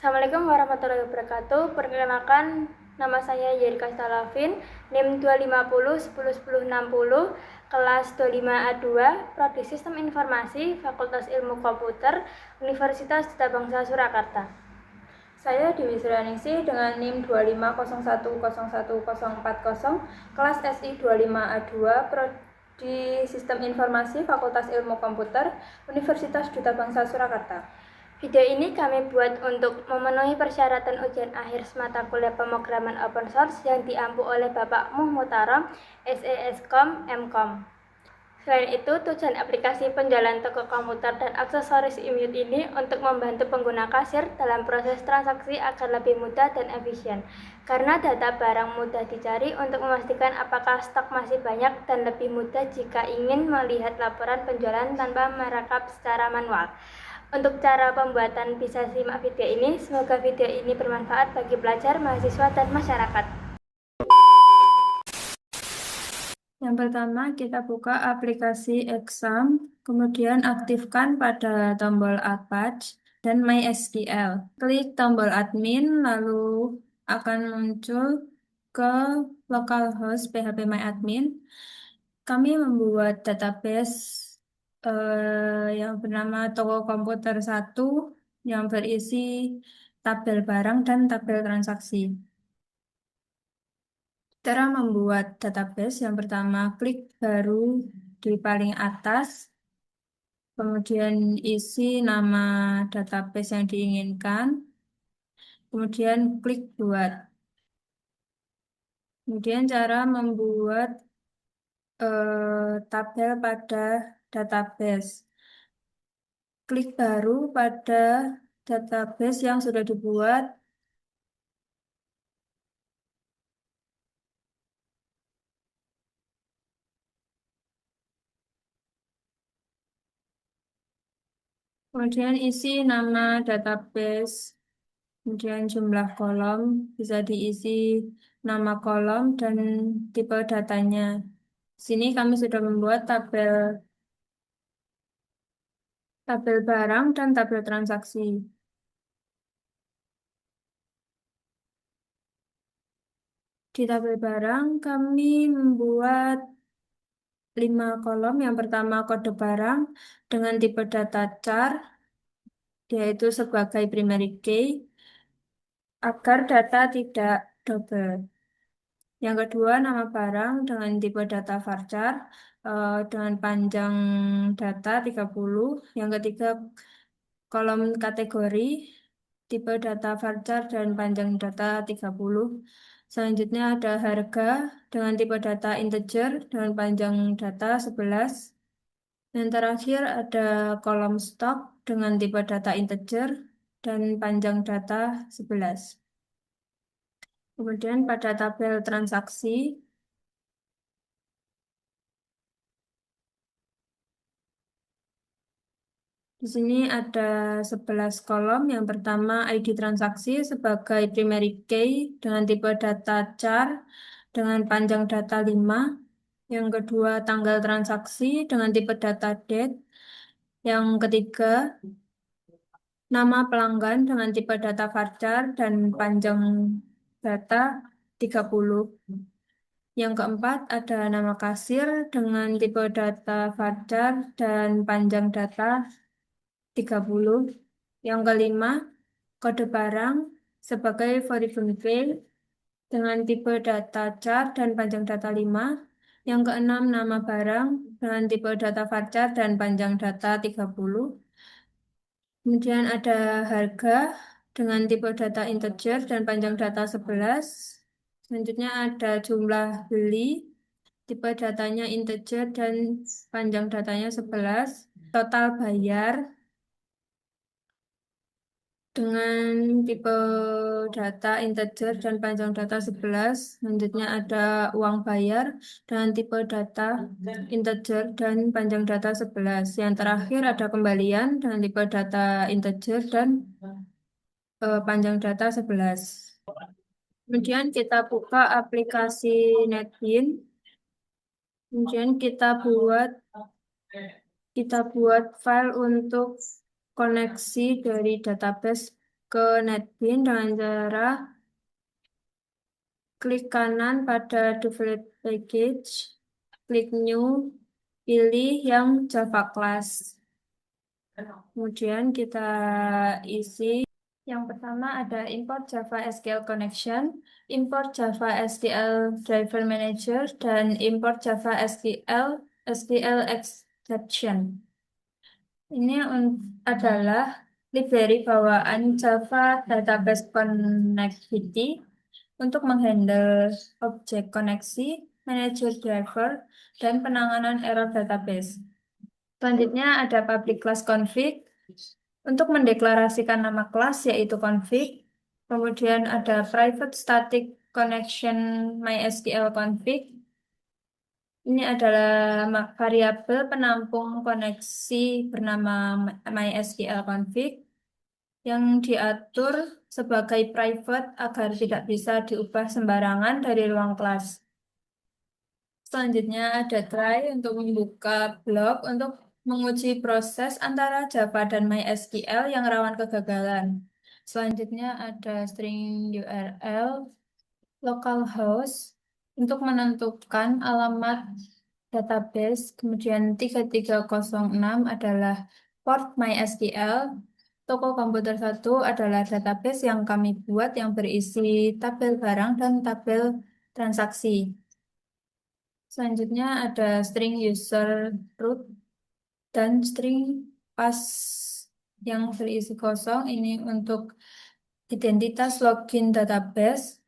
Assalamualaikum warahmatullahi wabarakatuh. Perkenalkan, nama saya Yerika Stalavin, NIM 250 10 10 60, kelas 25A2, Prodi Sistem Informasi, Fakultas Ilmu Komputer, Universitas Duta Bangsa Surakarta. Saya Dewi Srianingsih dengan NIM 250101040, kelas SI 25A2, Prodi Sistem Informasi, Fakultas Ilmu Komputer, Universitas Duta Bangsa Surakarta. Video ini kami buat untuk memenuhi persyaratan ujian akhir semata kuliah pemrograman open source yang diampu oleh Bapak Muhmutarom, SESCOM, MCOM. Selain itu, tujuan aplikasi penjualan toko komputer dan aksesoris IMUT ini untuk membantu pengguna kasir dalam proses transaksi agar lebih mudah dan efisien. Karena data barang mudah dicari untuk memastikan apakah stok masih banyak dan lebih mudah jika ingin melihat laporan penjualan tanpa merekap secara manual. Untuk cara pembuatan bisa simak video ini. Semoga video ini bermanfaat bagi pelajar, mahasiswa, dan masyarakat. Yang pertama, kita buka aplikasi exam, kemudian aktifkan pada tombol Apache dan MySQL. Klik tombol admin, lalu akan muncul ke localhost phpMyAdmin. Kami membuat database yang bernama toko komputer 1 yang berisi tabel barang dan tabel transaksi. Cara membuat database yang pertama, klik baru di paling atas, kemudian isi nama database yang diinginkan, kemudian klik buat. Kemudian cara membuat tabel pada database. Klik baru pada database yang sudah dibuat. Kemudian isi nama database, kemudian jumlah kolom, bisa diisi nama kolom dan tipe datanya. Sini kami sudah membuat tabel barang dan tabel transaksi. Di tabel barang kami membuat 5 kolom. Yang pertama kode barang dengan tipe data char, yaitu sebagai primary key, agar data tidak double. Yang kedua, nama barang dengan tipe data varchar dengan panjang data 30. Yang ketiga, kolom kategori tipe data varchar dan panjang data 30. Selanjutnya ada harga dengan tipe data integer dengan panjang data 11. Yang terakhir ada kolom stok dengan tipe data integer dan panjang data 11. Kemudian pada tabel transaksi, di sini ada 11 kolom. Yang pertama ID transaksi sebagai primary key dengan tipe data char dengan panjang data 5. Yang kedua tanggal transaksi dengan tipe data date. Yang ketiga nama pelanggan dengan tipe data varchar dan panjang data 30. Yang keempat ada nama kasir dengan tipe data varchar dan panjang data 30. Yang kelima, kode barang sebagai variable key dengan tipe data char dan panjang data 5. Yang keenam, nama barang dengan tipe data varchar dan panjang data 30. Kemudian ada harga dengan tipe data integer dan panjang data 11. Selanjutnya ada jumlah beli, tipe datanya integer dan panjang datanya 11. Total bayar dengan tipe data integer dan panjang data 11. Selanjutnya ada uang bayar dengan tipe data integer dan panjang data 11. Yang terakhir ada kembalian dengan tipe data integer dan panjang data 11. Kemudian kita buka aplikasi NetBeans. Kemudian kita buat file untuk koneksi dari database ke NetBeans dengan cara klik kanan pada Develop Package, klik New, pilih yang Java Class. Kemudian kita isi. Yang pertama ada import Java SQL Connection, import Java SQL Driver Manager, dan import Java SQL Exception. Ini adalah library bawaan Java Database Connectivity untuk menghandle objek koneksi, manager driver, dan penanganan error database. Selanjutnya ada public class config untuk mendeklarasikan nama kelas yaitu config. Kemudian ada private static connection MySQL config. Ini adalah variabel penampung koneksi bernama MySQL config yang diatur sebagai private agar tidak bisa diubah sembarangan dari ruang kelas. Selanjutnya ada try untuk membuka blok untuk menguji proses antara Java dan MySQL yang rawan kegagalan. Selanjutnya ada string URL localhost untuk menentukan alamat database. Kemudian 3306 adalah port MySQL. Toko komputer 1 adalah database yang kami buat yang berisi tabel barang dan tabel transaksi. Selanjutnya ada string user root dan string pass yang berisi kosong. Ini untuk identitas login database.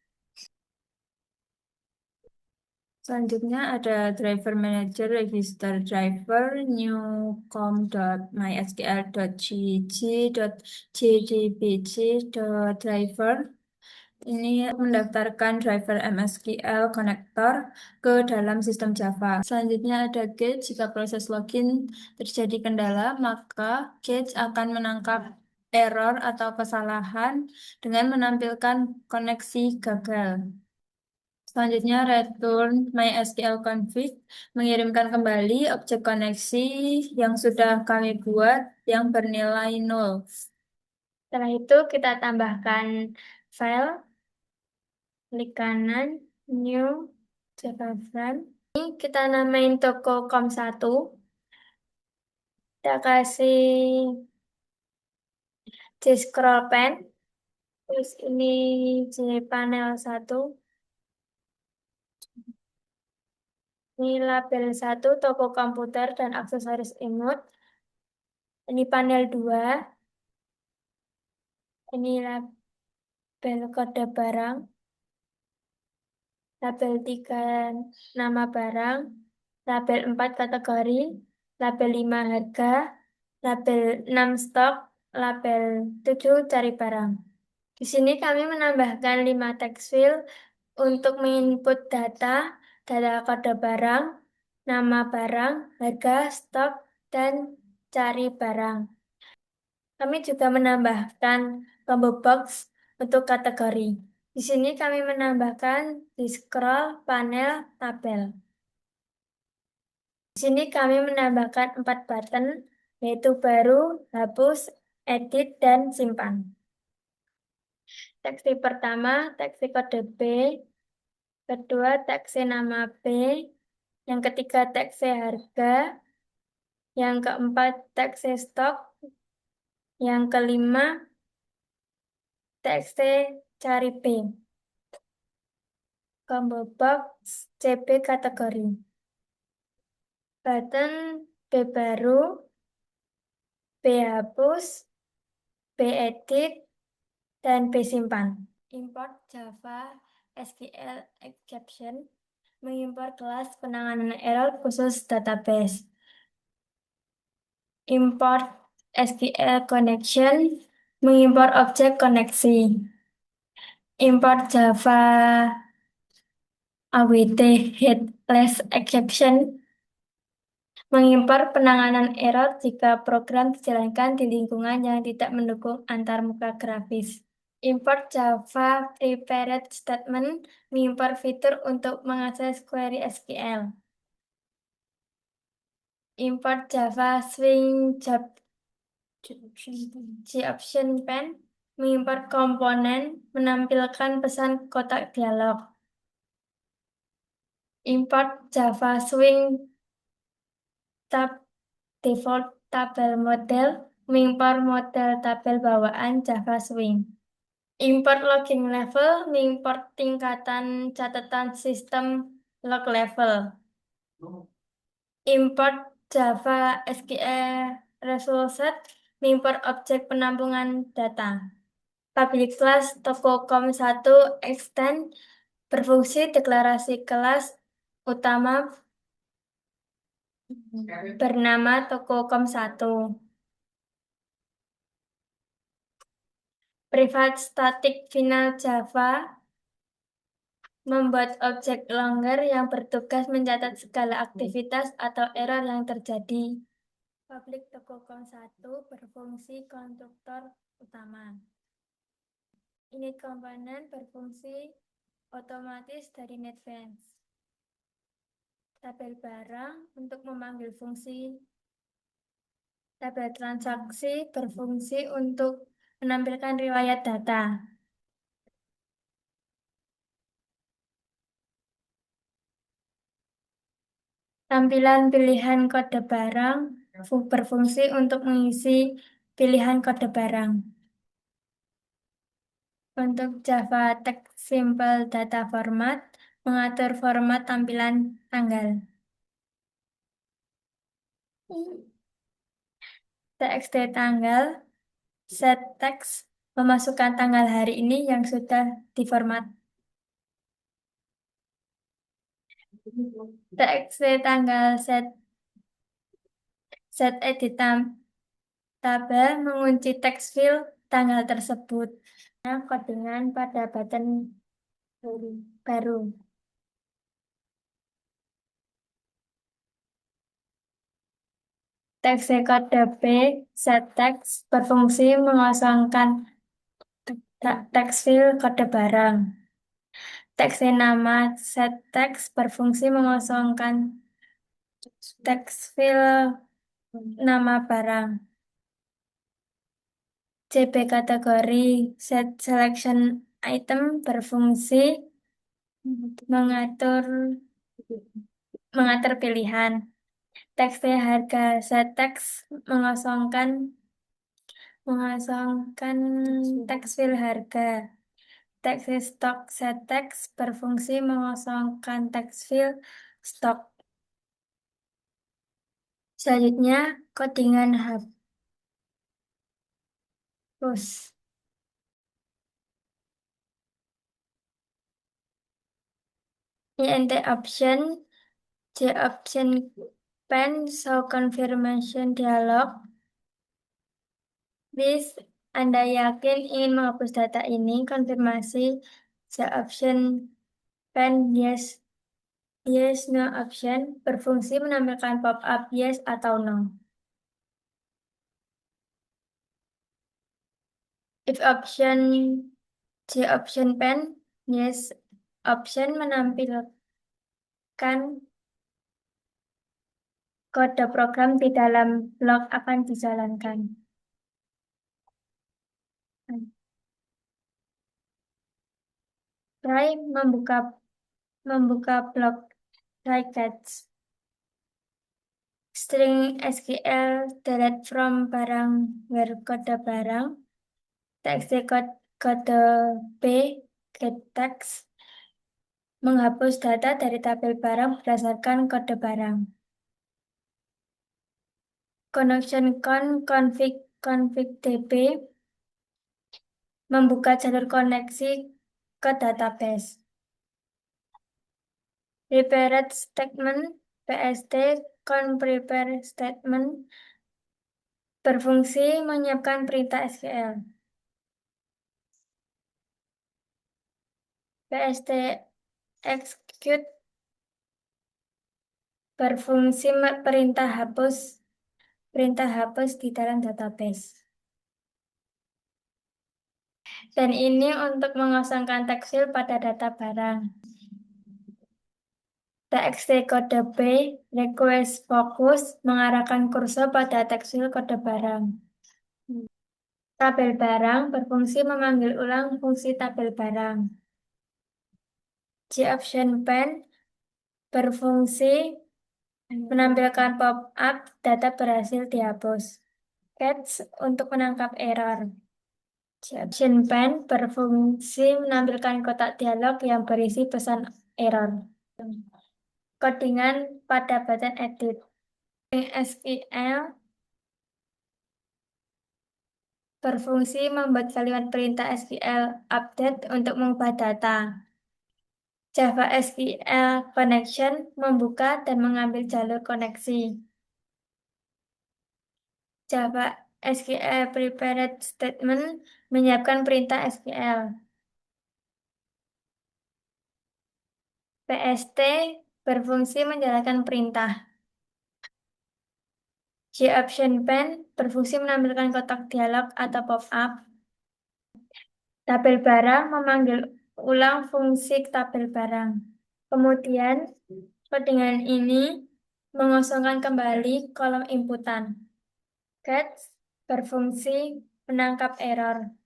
Selanjutnya ada driver manager register driver newcom.mysql.gg.jdbg.driver. Ini mendaftarkan driver MSQL connector ke dalam sistem Java. Selanjutnya ada gate. Jika proses login terjadi kendala, maka gate akan menangkap error atau kesalahan dengan menampilkan koneksi gagal. Selanjutnya return MySQL config mengirimkan kembali objek koneksi yang sudah kami buat yang bernilai 0. Setelah itu kita tambahkan file, klik kanan, new, Java frame. Ini kita namain toko com1. Kita kasih J-scroll pen. Terus ini J panel 1. Ini label 1, toko komputer dan aksesoris imut. Ini panel 2. Ini label kode barang. Label 3 nama barang. Label 4 kategori. Label 5 harga. Label 6 stok. Label 7 cari barang. Di sini kami menambahkan 5 text field untuk menginput data kode barang, nama barang, harga, stok, dan cari barang. Kami juga menambahkan combo box untuk kategori. Di sini kami menambahkan di scroll panel tabel. Di sini kami menambahkan 4 button, yaitu baru, hapus, edit, dan simpan. Teksi pertama, teksi kode B. Kedua, teksi nama B. Yang ketiga, teksi harga. Yang keempat, teksi stok. Yang kelima, teksi cari B. Combo box CB kategori. Button B baru, B hapus, B edit, dan B simpan. Import Java SQL Exception mengimpor kelas penanganan error khusus database. Import SQL Connection mengimpor objek koneksi. Import Java AWT Headless Exception mengimpor penanganan error jika program dijalankan di lingkungan yang tidak mendukung antarmuka grafis. Import Java Prepared Statement mengimpor fitur untuk mengakses query SQL. Import Java Swing JOption Pen mengimport komponen, menampilkan pesan kotak dialog. Import Java Swing Tab Default Tabel Model, mengimport model tabel bawaan Java Swing. Import Logging Level, mengimport tingkatan catatan sistem log level. Import Java SQL Resolver, mengimport objek penampungan data. Public class toko.com1 extend berfungsi deklarasi kelas utama bernama toko.com1. Private static final Java membuat objek longgar yang bertugas mencatat segala aktivitas atau error yang terjadi. Public toko.com1 berfungsi konstruktor utama. Init komponen berfungsi otomatis dari NetBeans. Tabel barang untuk memanggil fungsi. Tabel transaksi berfungsi untuk menampilkan riwayat data. Tampilan pilihan kode barang berfungsi untuk mengisi pilihan kode barang. Untuk Java Text Simple Data Format, mengatur format tampilan tanggal. TXT tanggal, set text, memasukkan tanggal hari ini yang sudah diformat. TXT tanggal set edit tabel mengunci text field tanggal tersebut. Kodingan pada button baru. Teks kode B set text berfungsi mengosongkan teks field kode barang. Teks nama set text berfungsi mengosongkan teks field nama barang. CB kategori set selection item berfungsi mengatur pilihan. Teks harga set text mengosongkan teks field harga. Teks stock set text berfungsi mengosongkan teks field stock. Selanjutnya, kodingan hapus. INT option, J option pen show confirmation dialog. Please, Anda yakin ingin menghapus data ini? Konfirmasi J option pen yes no option berfungsi menampilkan pop-up yes atau no. If option J option pen yes option menampilkan kode program di dalam blok akan dijalankan. Try membuka blok try catch. String SQL delete from barang where kode barang. TXT kode B get text menghapus data dari tabel barang berdasarkan kode barang. Connection config DB membuka jalur koneksi ke database. Prepared statement PST prepare statement berfungsi menyiapkan perintah SQL. PST execute berfungsi perintah hapus di dalam database. Dan ini untuk mengosongkan text field pada data barang. TXT kode B request focus mengarahkan kursor pada text field kode barang. Tabel barang berfungsi memanggil ulang fungsi tabel barang. G-option pen berfungsi menampilkan pop-up data berhasil dihapus. Catch untuk menangkap error. G-option pen berfungsi menampilkan kotak dialog yang berisi pesan error. Codingan pada button edit. SQL berfungsi membuat kalimat perintah SQL update untuk mengubah data. Java SQL Connection membuka dan mengambil jalur koneksi. Java SQL Prepared Statement menyiapkan perintah SQL. PST berfungsi menjalankan perintah. G-option pen berfungsi menampilkan kotak dialog atau pop-up. Tabel barang memanggil ulang fungsi tabel barang. Kemudian, codingan ini mengosongkan kembali kolom inputan. Catch berfungsi menangkap error.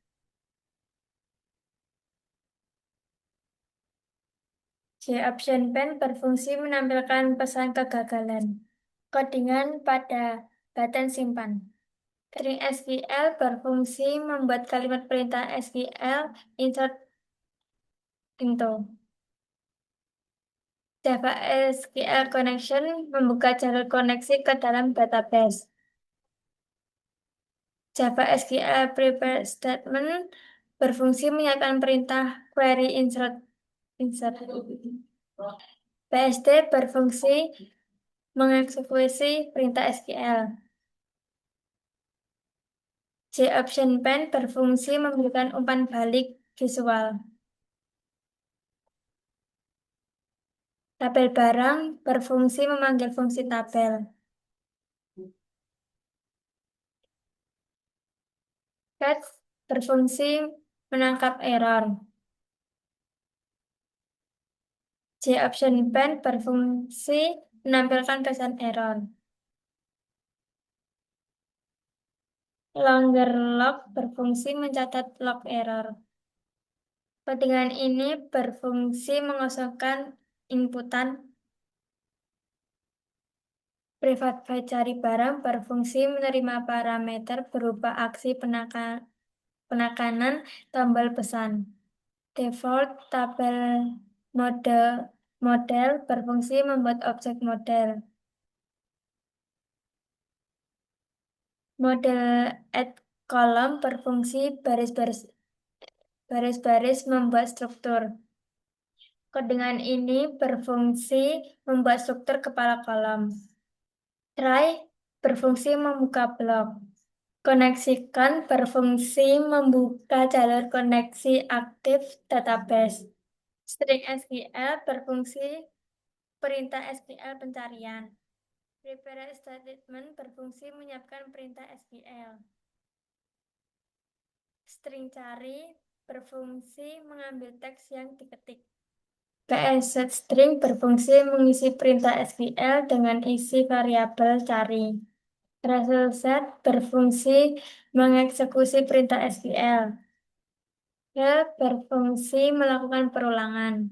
G-option pen berfungsi menampilkan pesan kegagalan. Codingan pada button simpan. String SQL berfungsi membuat kalimat perintah SQL insert into. Java SQL Connection membuka jalur koneksi ke dalam database. Java SQL Prepare Statement berfungsi menyiapkan perintah query insert. PST berfungsi mengeksekusi perintah SQL. G-option pen berfungsi memberikan umpan balik visual. Tabel barang berfungsi memanggil fungsi tabel. Catch berfungsi menangkap error. G-option pen berfungsi menampilkan pesan error. Longer log berfungsi mencatat log error. Codingan ini berfungsi mengosongkan inputan. Private by cari barang berfungsi menerima parameter berupa aksi penekanan tombol pesan. Default tabel model berfungsi membuat objek model. Model add column berfungsi baris-baris membuat struktur. Codingan ini berfungsi membuat struktur kepala kolom. Try berfungsi membuka blok. Koneksikan berfungsi membuka jalur koneksi aktif database. String SQL berfungsi perintah SQL pencarian. Prepare statement berfungsi menyiapkan perintah SQL. String cari berfungsi mengambil teks yang diketik. PSetString berfungsi mengisi perintah SQL dengan isi variabel cari. Result set berfungsi mengeksekusi perintah SQL. Berfungsi melakukan perulangan.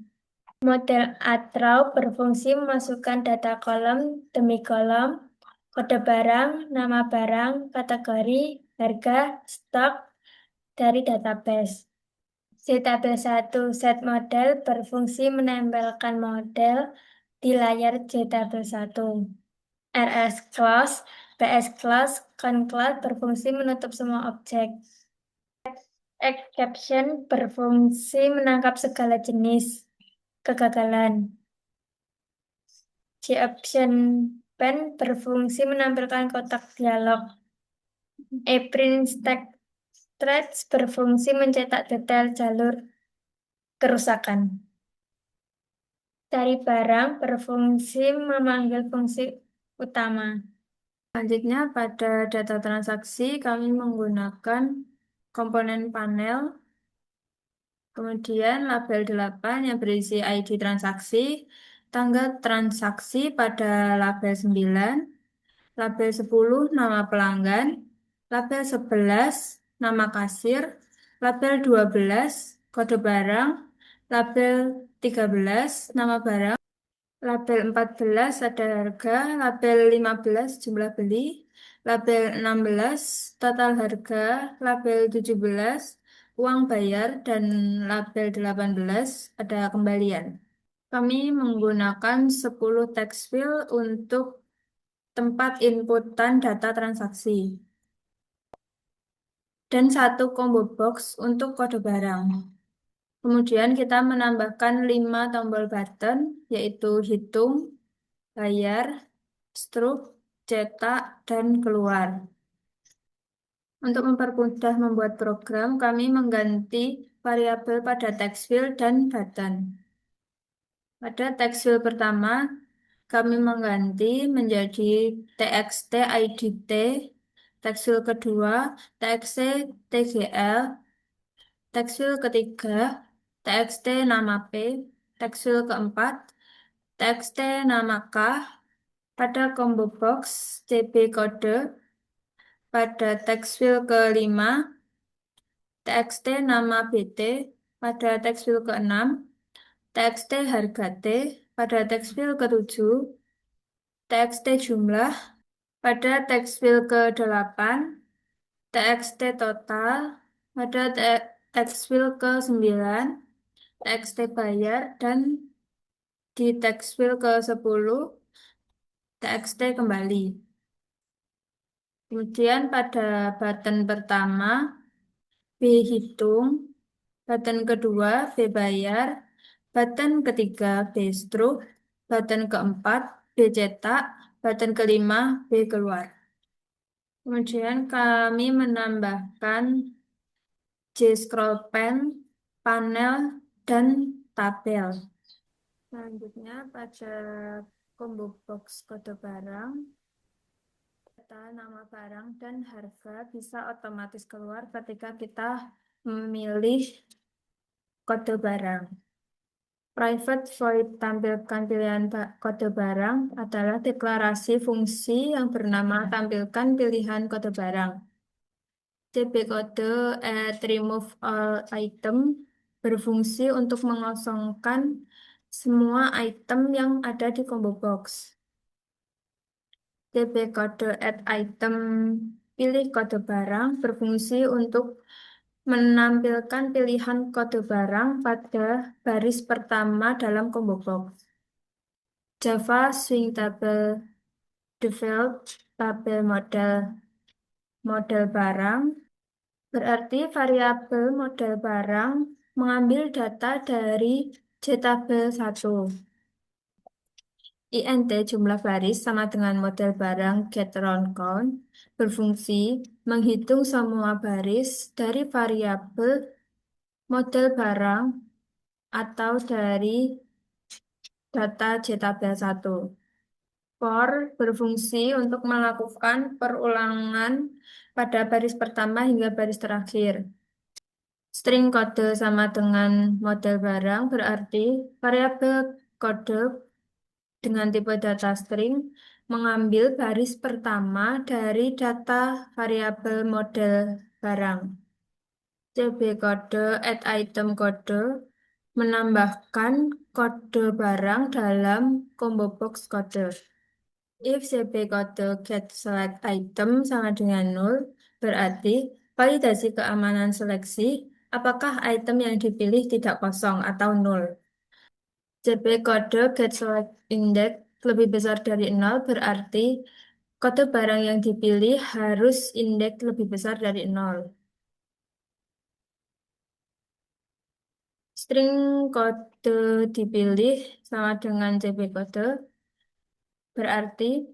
Model add-row berfungsi memasukkan data kolom demi kolom, kode barang, nama barang, kategori, harga, stok dari database. Tabel 1 set model berfungsi menempelkan model di layar Tabel 1. RS class, PS class, con class berfungsi menutup semua objek. Exception berfungsi menangkap segala jenis kegagalan. G-option pen berfungsi menampilkan kotak dialog. Print stack threads berfungsi mencetak detail jalur kerusakan. Cari barang berfungsi memanggil fungsi utama. Selanjutnya pada data transaksi kami menggunakan komponen panel, kemudian label 8 yang berisi ID transaksi, tanggal transaksi pada label 9, label 10 nama pelanggan, label 11 nama kasir, label 12, kode barang, label 13, nama barang, label 14 ada harga, label 15 jumlah beli, label 16 total harga, label 17 uang bayar, dan label 18 ada kembalian. Kami menggunakan 10 text field untuk tempat inputan data transaksi dan satu combo box untuk kode barang. Kemudian kita menambahkan 5 tombol button, yaitu hitung, bayar, struk, cetak, dan keluar. Untuk mempermudah membuat program, kami mengganti variabel pada text field dan button. Pada text field pertama, kami mengganti menjadi txt idt, text field kedua, txt tgl, text field ketiga, txt nama p, text field keempat, txt nama k, pada combo box cb kode, pada text field kelima, txt nama bt, pada text field keenam, txt harga t, pada text field ketujuh, txt jumlah, pada text field ke-8, txt total, pada text field ke-9, txt bayar, dan di text field ke-10, txt kembali. Kemudian pada button pertama, B hitung, button kedua, B bayar, button ketiga, B struk, button keempat, B cetak, button kelima, B keluar. Kemudian kami menambahkan J-scroll pen, panel, dan tabel. Selanjutnya pada combo box kode barang, data nama barang dan harga bisa otomatis keluar ketika kita memilih kode barang. Private void tampilkan pilihan kode barang adalah deklarasi fungsi yang bernama tampilkan pilihan kode barang. CB kode remove all item berfungsi untuk mengosongkan semua item yang ada di combo box. CB kode add item pilih kode barang berfungsi untuk menampilkan pilihan kode barang pada baris pertama dalam combo box. Java Swing Table Develop tabel model barang berarti variabel model barang mengambil data dari JTabel 1. int jumlah baris sama dengan model barang getRoundCount berfungsi menghitung semua baris dari variabel model barang atau dari data JTabel 1. For berfungsi untuk melakukan perulangan pada baris pertama hingga baris terakhir. String kode sama dengan model barang berarti variabel kode dengan tipe data string mengambil baris pertama dari data variabel model barang. CB kode add item kode menambahkan kode barang dalam combo box kode. If CB kode get select item sama dengan 0, berarti validasi keamanan seleksi apakah item yang dipilih tidak kosong atau 0. CB kode get select index lebih besar dari 0 berarti kode barang yang dipilih harus indeks lebih besar dari 0. String kode dipilih sama dengan CB kode berarti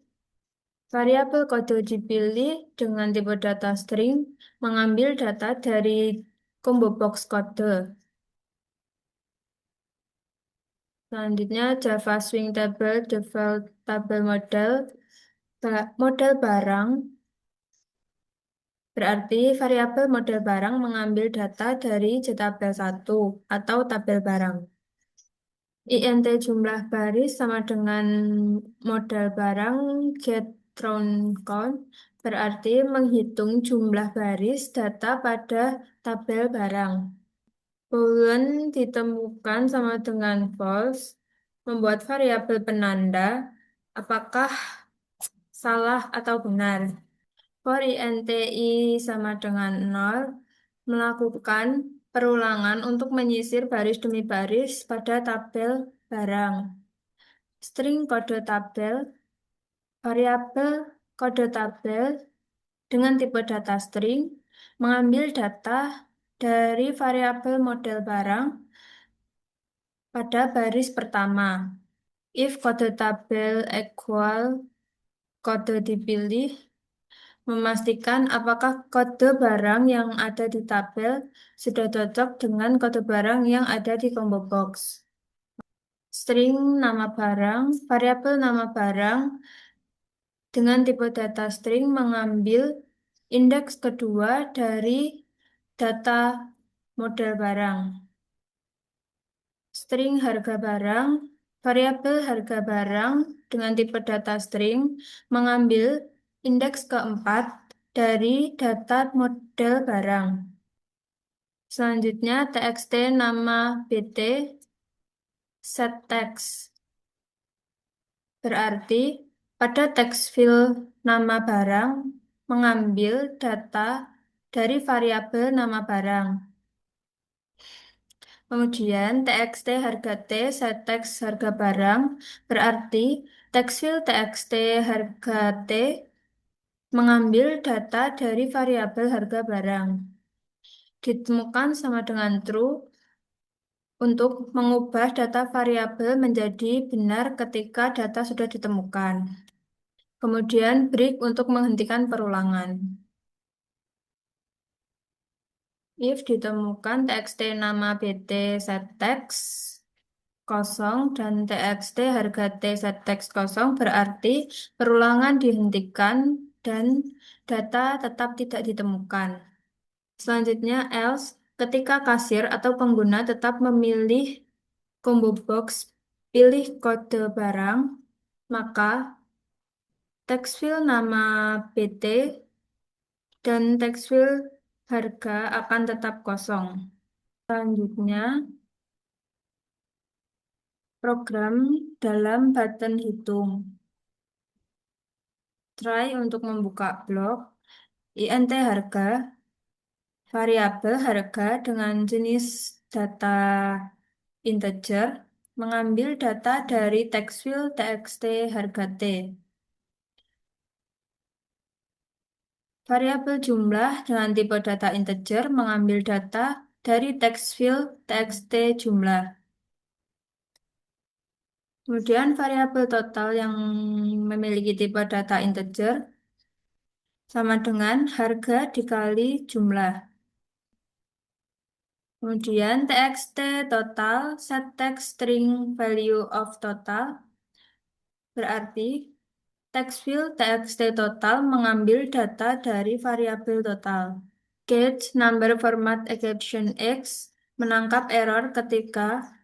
variabel kode dipilih dengan tipe data string mengambil data dari combo box kode. Selanjutnya Java Swing Table Default Table model barang berarti variabel model barang mengambil data dari JTabel 1 atau tabel barang. int jumlah baris sama dengan model barang getRoundCount berarti menghitung jumlah baris data pada tabel barang. Boolean ditemukan sama dengan false, membuat variabel penanda apakah salah atau benar. For INTI sama dengan 0, melakukan perulangan untuk menyisir baris demi baris pada tabel barang. String kode tabel, variabel kode tabel dengan tipe data string, mengambil data dari variabel model barang pada baris pertama. If kode tabel equal kode dipilih, memastikan apakah kode barang yang ada di tabel sudah cocok dengan kode barang yang ada di combo box. String nama barang, variabel nama barang dengan tipe data string mengambil indeks kedua dari data model barang. String harga barang, variabel harga barang dengan tipe data string mengambil indeks keempat dari data model barang. Selanjutnya txt nama bt set text. Berarti pada text field nama barang mengambil data dari variabel nama barang. Kemudian txt harga T set text harga barang berarti text field txt harga T mengambil data dari variabel harga barang. Ditemukan sama dengan true untuk mengubah data variabel menjadi benar ketika data sudah ditemukan. Kemudian break untuk menghentikan perulangan. If ditemukan txt nama bt set text kosong dan txt harga t set text kosong berarti perulangan dihentikan dan data tetap tidak ditemukan. Selanjutnya else ketika kasir atau pengguna tetap memilih combo box pilih kode barang, maka text field nama bt dan text field harga akan tetap kosong. Selanjutnya, program dalam button hitung. Try untuk membuka blok, int harga, variabel harga dengan jenis data integer, mengambil data dari text field txt harga t. Variabel jumlah dengan tipe data integer mengambil data dari text field txt jumlah. Kemudian variabel total yang memiliki tipe data integer sama dengan harga dikali jumlah. Kemudian txt total set text string value of total berarti text field txt total mengambil data dari variabel total. Get number format exception x menangkap error ketika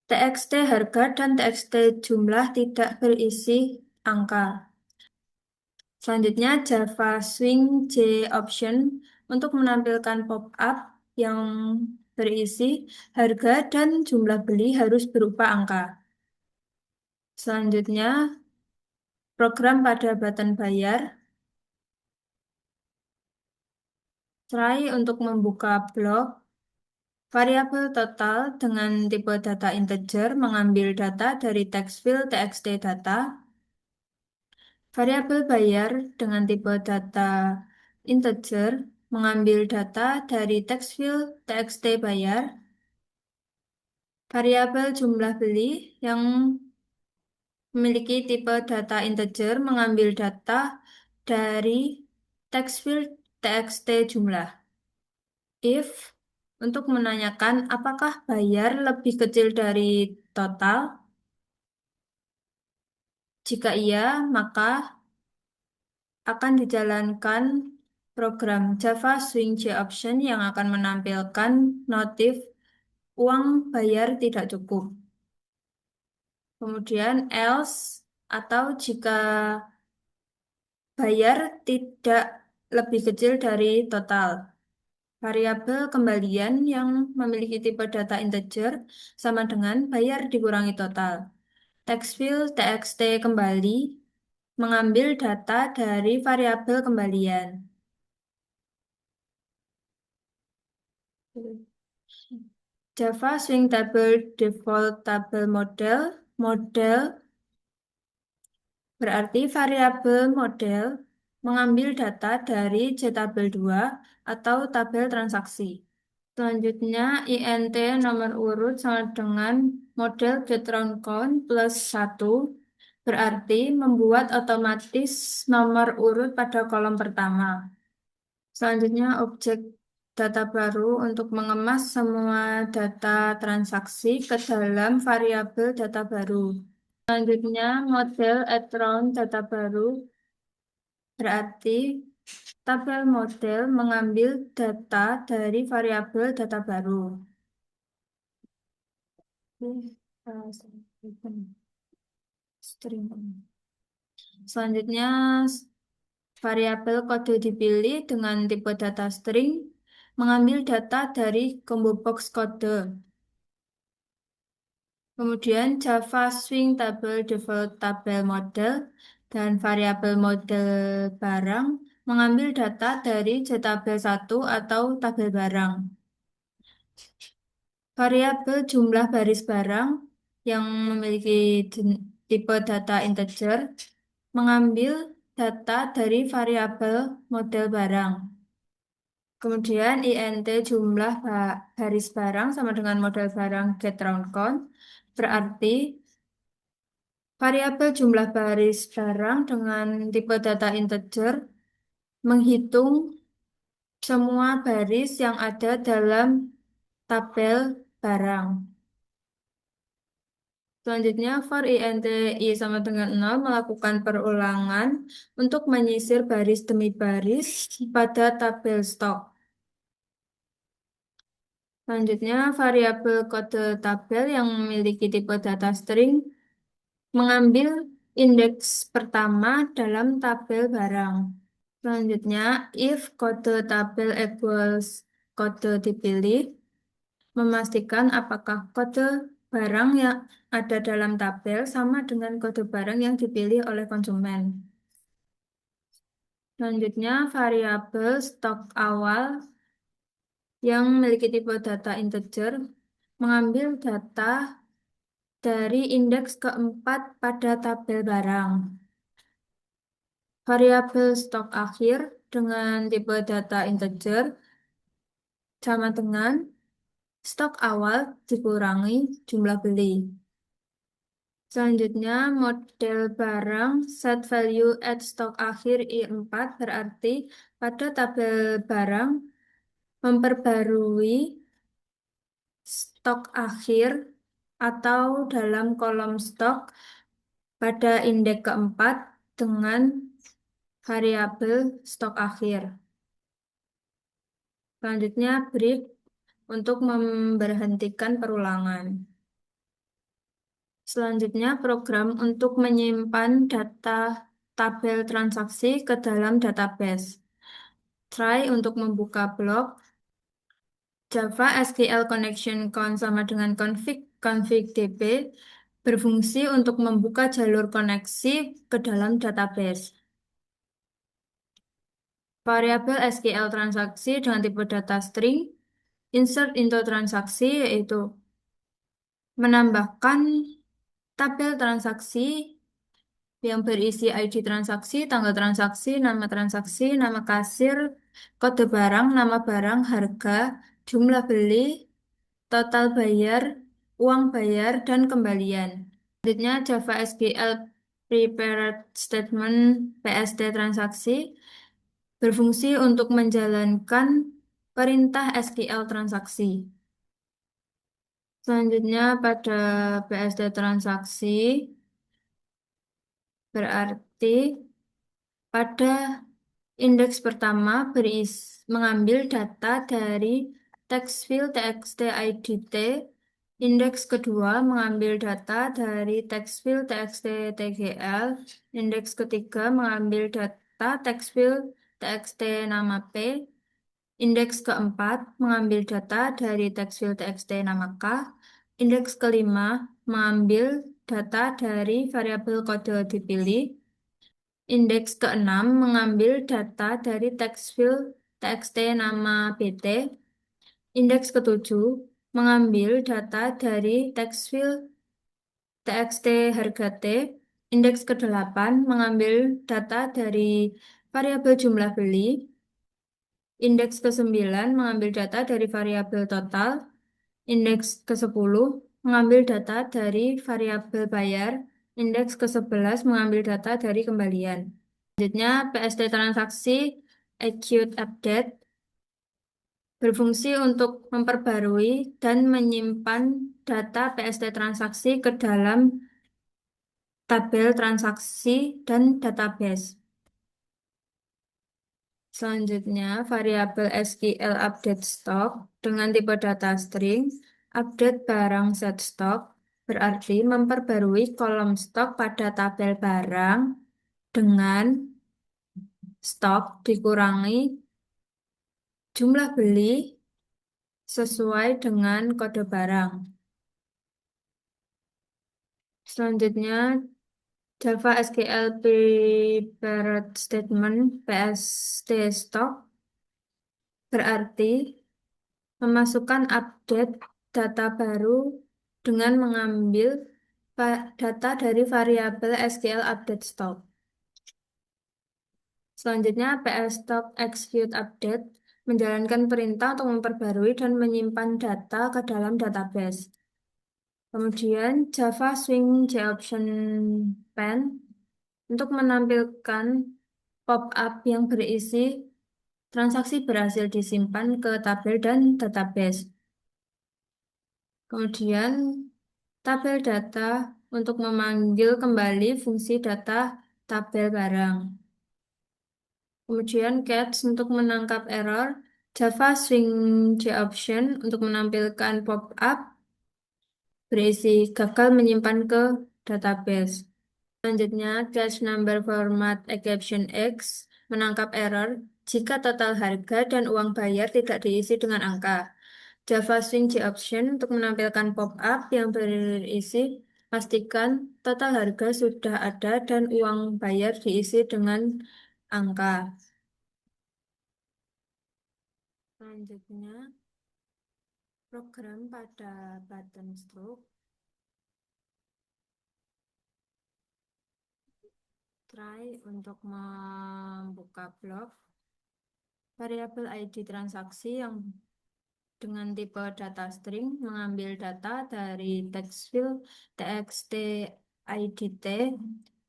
txt harga dan txt jumlah tidak berisi angka. Selanjutnya Java Swing J option untuk menampilkan pop-up yang berisi harga dan jumlah beli harus berupa angka. Selanjutnya program pada button bayar. Try untuk membuka blok variabel total dengan tipe data integer mengambil data dari text field txt data. Variabel bayar dengan tipe data integer mengambil data dari text field txt bayar. Variabel jumlah beli yang memiliki tipe data integer mengambil data dari text field txt jumlah. If untuk menanyakan apakah bayar lebih kecil dari total. Jika iya, maka akan dijalankan program Java Swing J Option yang akan menampilkan notif uang bayar tidak cukup. Kemudian else atau jika bayar tidak lebih kecil dari total. Variabel kembalian yang memiliki tipe data integer sama dengan bayar dikurangi total. Text field txt kembali mengambil data dari variabel kembalian. Java Swing Table Default Table Model berarti variabel model mengambil data dari JTabel 2 atau tabel transaksi. Selanjutnya, int nomor urut sama dengan model getRoundCount plus 1 berarti membuat otomatis nomor urut pada kolom pertama. Selanjutnya, objek data baru untuk mengemas semua data transaksi ke dalam variabel data baru. Selanjutnya, model add-round data baru berarti tabel model mengambil data dari variabel data baru. Selanjutnya, variabel kode dipilih dengan tipe data string, mengambil data dari combo box kode. Kemudian Java Swing Table Default Tabel Model dan variabel model barang mengambil data dari JTabel 1 atau tabel barang. Variabel jumlah baris barang yang memiliki tipe data integer mengambil data dari variabel model barang. Kemudian int jumlah baris barang sama dengan model barang getRoundCount berarti variabel jumlah baris barang dengan tipe data integer menghitung semua baris yang ada dalam tabel barang. Selanjutnya, for int i sama dengan 0 melakukan perulangan untuk menyisir baris demi baris pada tabel stok. Selanjutnya, variabel kode tabel yang memiliki tipe data string mengambil indeks pertama dalam tabel barang. Selanjutnya, if kode tabel equals kode dipilih, memastikan apakah kode barang yang ada dalam tabel sama dengan kode barang yang dipilih oleh konsumen. Selanjutnya, variabel stok awal yang memiliki tipe data integer mengambil data dari indeks keempat pada tabel barang. Variabel stok akhir dengan tipe data integer sama dengan stok awal dikurangi jumlah beli. Selanjutnya, model barang set value at stok akhir I4 berarti pada tabel barang memperbarui stok akhir atau dalam kolom stok pada indeks keempat dengan variabel stok akhir. Selanjutnya, break untuk memberhentikan perulangan. Selanjutnya, program untuk menyimpan data tabel transaksi ke dalam database. Try untuk membuka blok. Java SQL Connection Count sama dengan config db berfungsi untuk membuka jalur koneksi ke dalam database. Variabel SQL transaksi dengan tipe data string insert into transaksi yaitu menambahkan tabel transaksi yang berisi ID transaksi, tanggal transaksi, nama kasir, kode barang, nama barang, harga, jumlah beli, total bayar, uang bayar, dan kembalian. Selanjutnya Java SQL Prepared Statement PSD transaksi berfungsi untuk menjalankan perintah SQL transaksi. Selanjutnya pada PSD transaksi berarti pada indeks pertama mengambil data dari text field txt idt, indeks kedua mengambil data dari text field txt tgl, indeks ketiga mengambil data data text field txt nama P. Indeks keempat mengambil data dari text field txt nama K. Indeks kelima mengambil data dari variabel kode dipilih. Indeks keenam mengambil data dari text field txt nama pt. Indeks ketujuh mengambil data dari text field txt harga T. Indeks kedelapan mengambil data dari variabel jumlah beli. Indeks ke-9 mengambil data dari variabel total. Indeks ke-10 mengambil data dari variabel bayar. Indeks ke-11 mengambil data dari kembalian. Selanjutnya, PST transaksi Acute Update berfungsi untuk memperbarui dan menyimpan data PST transaksi ke dalam tabel transaksi dan database. Selanjutnya, variabel SQL update stock dengan tipe data string, update barang set stock, berarti memperbarui kolom stok pada tabel barang dengan stok dikurangi jumlah beli sesuai dengan kode barang. Selanjutnya, Java SQL Prepared Statement PST stock berarti memasukkan update data baru dengan mengambil data dari variabel SQL update stock. Selanjutnya, PS stock execute update menjalankan perintah untuk memperbarui dan menyimpan data ke dalam database. Kemudian, Java Swing JOption Pane untuk menampilkan pop-up yang berisi transaksi berhasil disimpan ke tabel dan database. Kemudian, tabel data untuk memanggil kembali fungsi data tabel barang. Kemudian, catch untuk menangkap error. Java Swing JOption untuk menampilkan pop-up berisi gagal menyimpan ke database. Selanjutnya, catch number format exception X menangkap error jika total harga dan uang bayar tidak diisi dengan angka. Java Swing JOption untuk menampilkan pop-up yang berisi pastikan total harga sudah ada dan uang bayar diisi dengan angka. Selanjutnya, program pada button stroke. Try untuk membuka blok variabel ID transaksi yang dengan tipe data string mengambil data dari text field txt idt,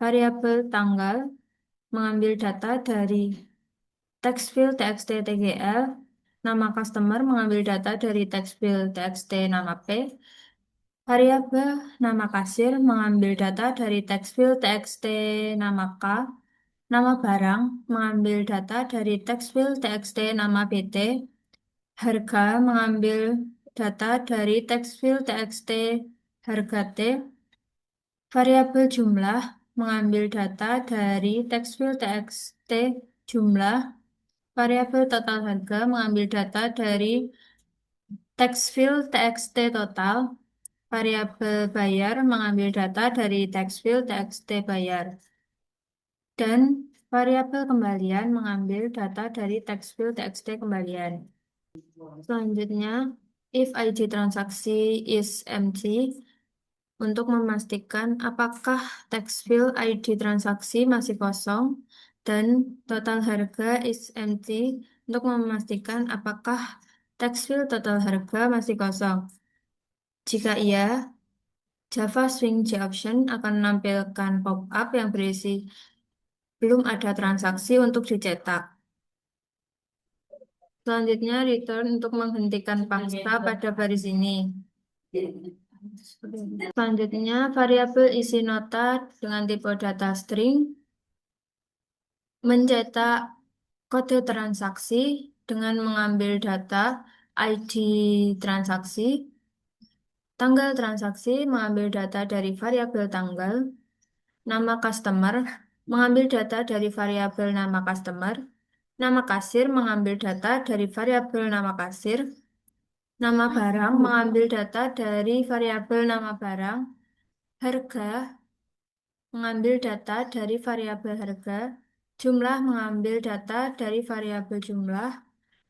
variabel tanggal mengambil data dari text field txt tgl, nama customer mengambil data dari text field txt nama p, variabel nama kasir mengambil data dari text field txt nama k, nama barang mengambil data dari text field txt nama pt, harga mengambil data dari text field txt harga T, variabel jumlah mengambil data dari text field txt jumlah, variabel total harga mengambil data dari text field txt total, variabel bayar mengambil data dari text field txt bayar, dan variabel kembalian mengambil data dari text field txt kembalian. Selanjutnya, if ID transaksi is empty, untuk memastikan apakah text field ID transaksi masih kosong, dan total harga is empty untuk memastikan apakah text field total harga masih kosong. Jika iya, Java Swing JOption akan menampilkan pop-up yang berisi belum ada transaksi untuk dicetak. Selanjutnya, return untuk menghentikan pasta pada baris ini. Selanjutnya, variabel isi nota dengan tipe data string mencetak kode transaksi dengan mengambil data ID transaksi, tanggal transaksi mengambil data dari variabel tanggal, nama customer mengambil data dari variabel nama customer. Nama kasir mengambil data dari variabel nama kasir. Nama barang mengambil data dari variabel nama barang. Harga mengambil data dari variabel harga. Jumlah mengambil data dari variabel jumlah.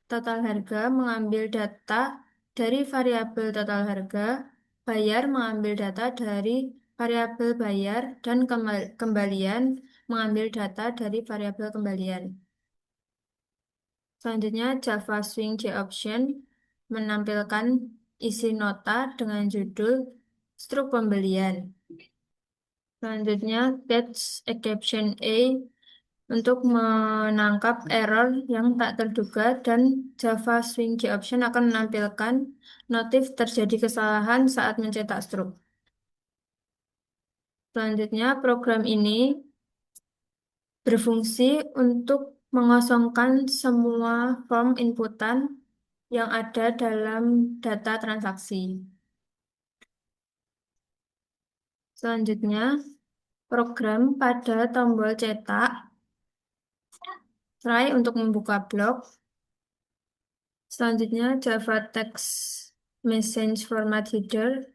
Total harga mengambil data dari variabel total harga. Bayar mengambil data dari variabel bayar dan kembalian mengambil data dari variabel kembalian. Selanjutnya, Java Swing J-Option menampilkan isi nota dengan judul struk pembelian. Selanjutnya, Catch Exception A untuk menangkap error yang tak terduga dan Java Swing J-Option akan menampilkan notif terjadi kesalahan saat mencetak struk. Selanjutnya, program ini berfungsi untuk mengosongkan semua form inputan yang ada dalam data transaksi. Selanjutnya, program pada tombol cetak, try untuk membuka blok. Selanjutnya, Java Text Message Format Header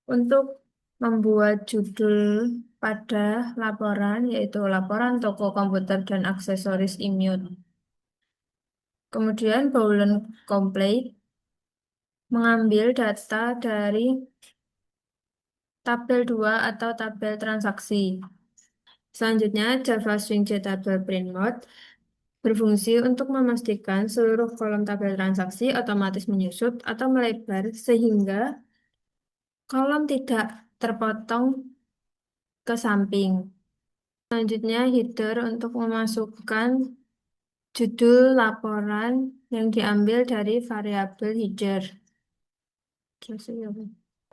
untuk membuat judul pada laporan, yaitu laporan toko komputer dan aksesoris immune. Kemudian, Boolean Complete mengambil data dari tabel 2 atau tabel transaksi. Selanjutnya, Java Swing Tabel Print Mode berfungsi untuk memastikan seluruh kolom tabel transaksi otomatis menyusut atau melebar sehingga kolom tidak terpotong ke samping. Selanjutnya, header untuk memasukkan judul laporan yang diambil dari variabel header.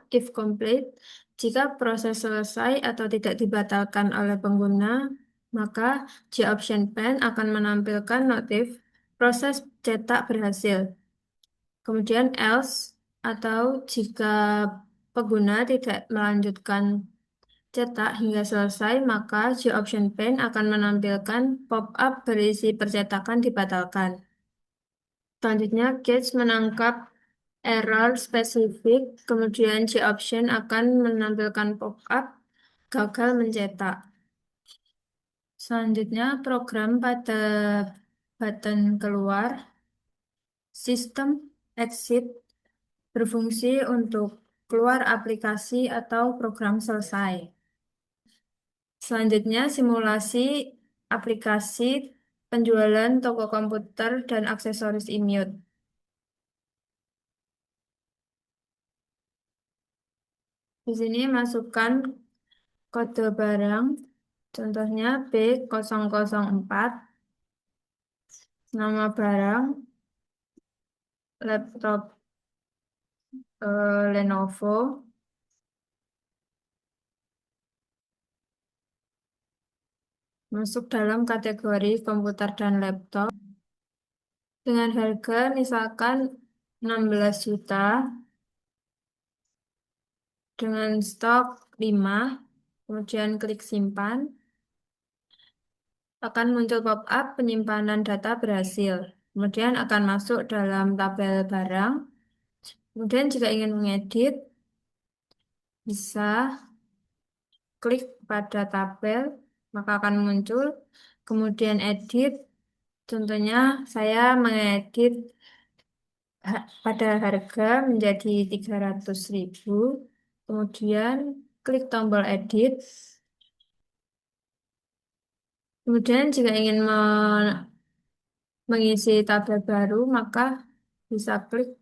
If complete, jika proses selesai atau tidak dibatalkan oleh pengguna, maka G-Option Pane akan menampilkan notif proses cetak berhasil. Kemudian else, atau jika pengguna tidak melanjutkan cetak hingga selesai, maka G-Option Pane akan menampilkan pop-up berisi percetakan dibatalkan. Selanjutnya, Gauge menangkap error spesifik, kemudian G-Option akan menampilkan pop-up gagal mencetak. Selanjutnya, program pada button keluar, sistem exit berfungsi untuk keluar aplikasi atau program selesai. Selanjutnya, simulasi aplikasi penjualan toko komputer dan aksesoris immune. Di sini masukkan kode barang, contohnya B004, nama barang, laptop Lenovo, masuk dalam kategori komputer dan laptop, dengan harga misalkan 16 juta, dengan stok 5, kemudian klik simpan, akan muncul pop-up penyimpanan data berhasil. Kemudian akan masuk dalam tabel barang. Kemudian jika ingin mengedit, bisa klik pada tabel, maka akan muncul. Kemudian edit, contohnya saya mengedit pada harga menjadi 300.000. Kemudian klik tombol edit. Kemudian jika ingin mengisi tabel baru, maka bisa klik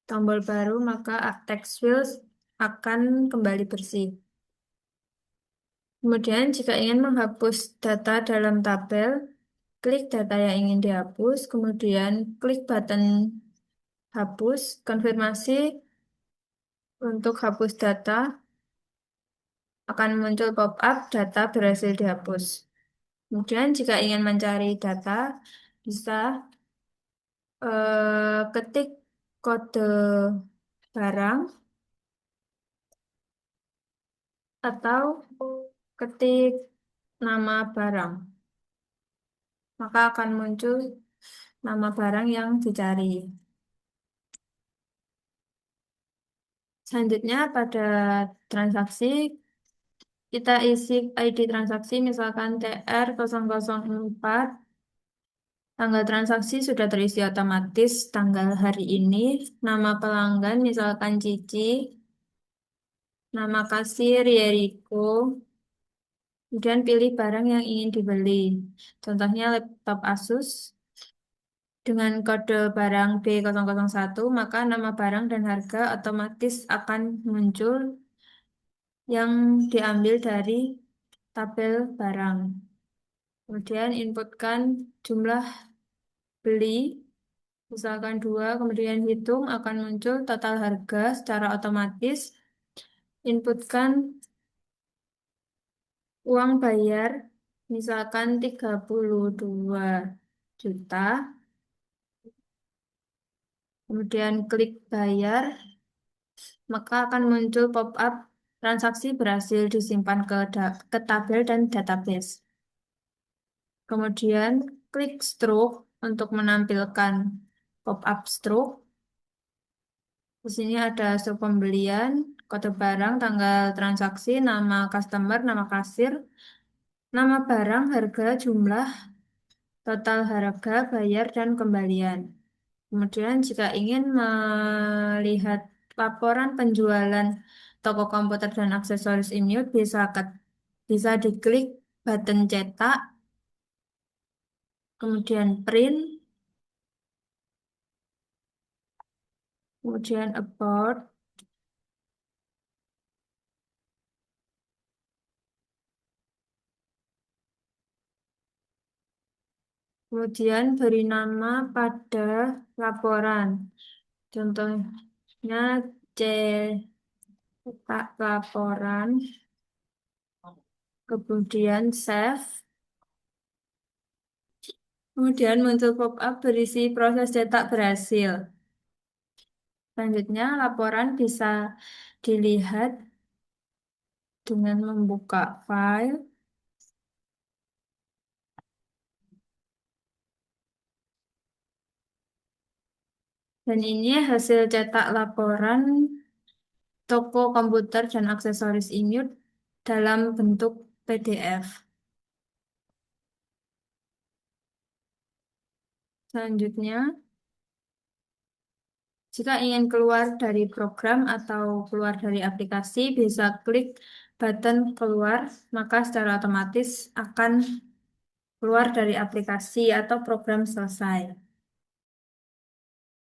tombol baru, maka text fields akan kembali bersih. Kemudian jika ingin menghapus data dalam tabel, klik data yang ingin dihapus, kemudian klik button hapus, konfirmasi untuk hapus data, akan muncul pop-up data berhasil dihapus. Kemudian jika ingin mencari data, bisa ketik kode barang atau ketik nama barang, maka akan muncul nama barang yang dicari. Selanjutnya pada transaksi, kita isi ID transaksi misalkan TR004. Tanggal transaksi sudah terisi otomatis tanggal hari ini, nama pelanggan misalkan Cici, nama kasir Yeriko, kemudian pilih barang yang ingin dibeli. Contohnya laptop Asus dengan kode barang B001, maka nama barang dan harga otomatis akan muncul yang diambil dari tabel barang. Kemudian inputkan jumlah beli, misalkan 2, kemudian hitung akan muncul total harga secara otomatis. Inputkan uang bayar, misalkan 32 juta. Kemudian klik bayar, maka akan muncul pop-up transaksi berhasil disimpan ke tabel dan database. Kemudian klik stroke untuk menampilkan pop-up stroke. Di sini ada stroke pembelian, kode barang, tanggal transaksi, nama customer, nama kasir, nama barang, harga, jumlah, total harga, bayar, dan kembalian. Kemudian jika ingin melihat laporan penjualan toko komputer dan aksesoris Immute, bisa diklik button cetak, kemudian print, kemudian about, kemudian beri nama pada laporan. Contohnya cetak laporan, kemudian save, kemudian muncul pop-up berisi proses cetak berhasil. Selanjutnya, laporan bisa dilihat dengan membuka file. Dan ini hasil cetak laporan toko komputer dan aksesoris Immute dalam bentuk PDF. Selanjutnya, jika ingin keluar dari program atau keluar dari aplikasi, bisa klik button keluar, maka secara otomatis akan keluar dari aplikasi atau program selesai.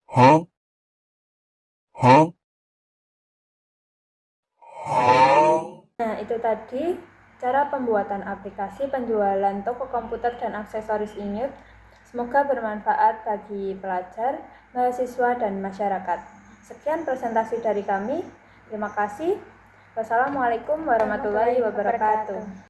Huh? Huh? Nah, itu tadi cara pembuatan aplikasi penjualan toko komputer dan aksesoris Immute. Semoga bermanfaat bagi pelajar, mahasiswa, dan masyarakat. Sekian presentasi dari kami. Terima kasih. Wassalamualaikum warahmatullahi wabarakatuh.